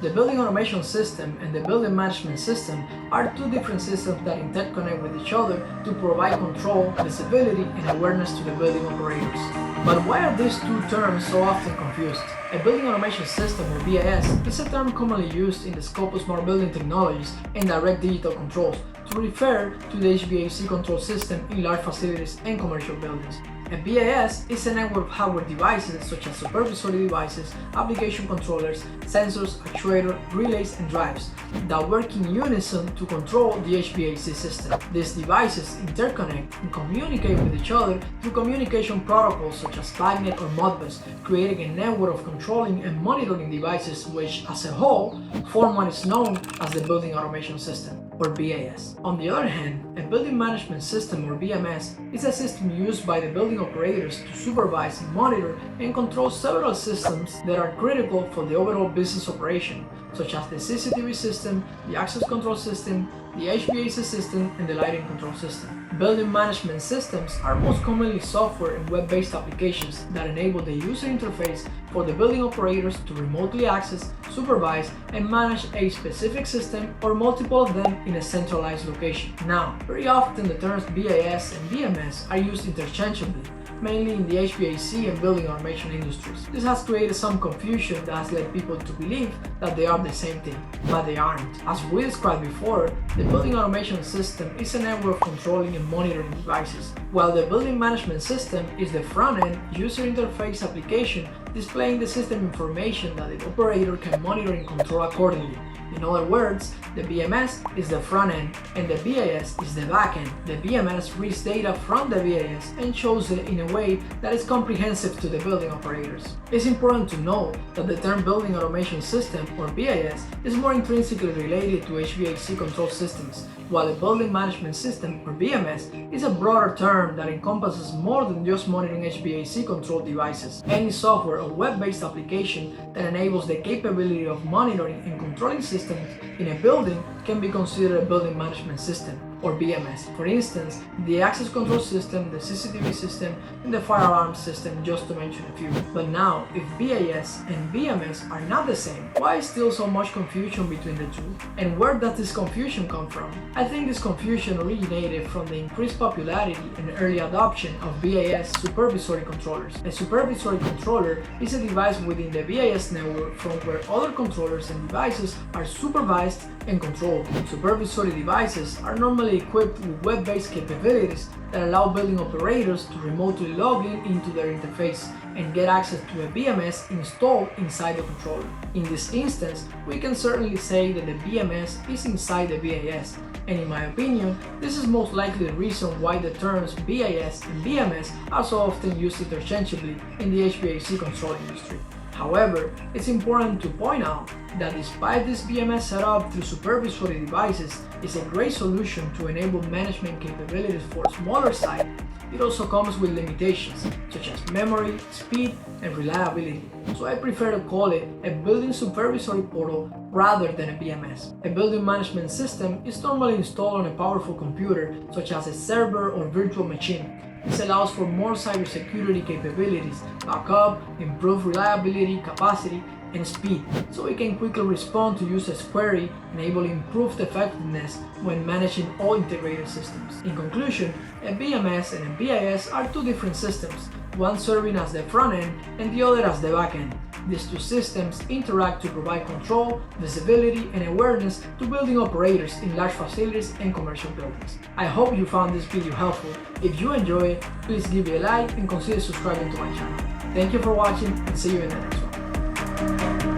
The building automation system and the building management system are two different systems that interconnect with each other to provide control, visibility, and awareness to the building operators. But why are these two terms so often confused? A building automation system, or BAS, is a term commonly used in the scope of smart building technologies and direct digital controls to refer to the HVAC control system in large facilities and commercial buildings. A BAS is a network of hardware devices such as supervisory devices, application controllers, sensors, actuators, relays, and drives that work in unison to control the HVAC system. These devices interconnect and communicate with each other through communication protocols such as BAS or Modbus, creating a network of controlling and monitoring devices which, as a whole, form what is known as the building automation system, or BAS. On the other hand, a building management system, or BMS, is a system used by the building operators to supervise, monitor, and control several systems that are critical for the overall business operation, such as the CCTV system, the access control system, the HVAC system, and the lighting control system. Building management systems are most commonly software and web-based applications that enable the user interface for the building operators to remotely access, supervise, and manage a specific system or multiple of them in a centralized location. Now, very often the terms BAS and BMS are used interchangeably, mainly in the HVAC and building automation industries. This has created some confusion that has led people to believe that they are the same thing, but they aren't. As we described before, the building automation system is a network of controlling and monitoring devices, while the building management system is the front-end user interface application displaying the system information that the operator can monitor and control accordingly. In other words, the BMS is the front end and the BAS is the back end. The BMS reads data from the BAS and shows it in a way that is comprehensive to the building operators. It's important to note that the term building automation system, or BAS, is more intrinsically related to HVAC control systems, while the building management system, or BMS, is a broader term that encompasses more than just monitoring HVAC control devices. Any software or web-based application that enables the capability of monitoring and controlling systems in a building can be considered a building management system, or BMS. For instance, the access control system, the CCTV system, and the fire alarm system, just to mention a few. But now, if BAS and BMS are not the same, why is still so much confusion between the two? And where does this confusion come from? I think this confusion originated from the increased popularity and early adoption of BAS supervisory controllers. A supervisory controller is a device within the BAS network from where other controllers and devices are supervised and controlled. Supervisory devices are normally equipped with web-based capabilities that allow building operators to remotely log into their interface and get access to a BMS installed inside the controller. In this instance, we can certainly say that the BMS is inside the BAS, and in my opinion, this is most likely the reason why the terms BAS and BMS are so often used interchangeably in the HVAC control industry. However, it's important to point out that despite this BMS setup through supervisory devices is a great solution to enable management capabilities for a smaller site, it also comes with limitations such as memory, speed, and reliability. So I prefer to call it a building supervisory portal rather than a BMS. A building management system is normally installed on a powerful computer such as a server or virtual machine. This allows for more cybersecurity capabilities, backup, improved reliability, capacity, and speed, so it can quickly respond to users' query, enabling improved effectiveness when managing all integrated systems. In conclusion, a BMS and a BAS are two different systems, one serving as the front end and the other as the back end. These two systems interact to provide control, visibility, and awareness to building operators in large facilities and commercial buildings. I hope you found this video helpful. If you enjoyed it, please give it a like and consider subscribing to my channel. Thank you for watching and see you in the next one.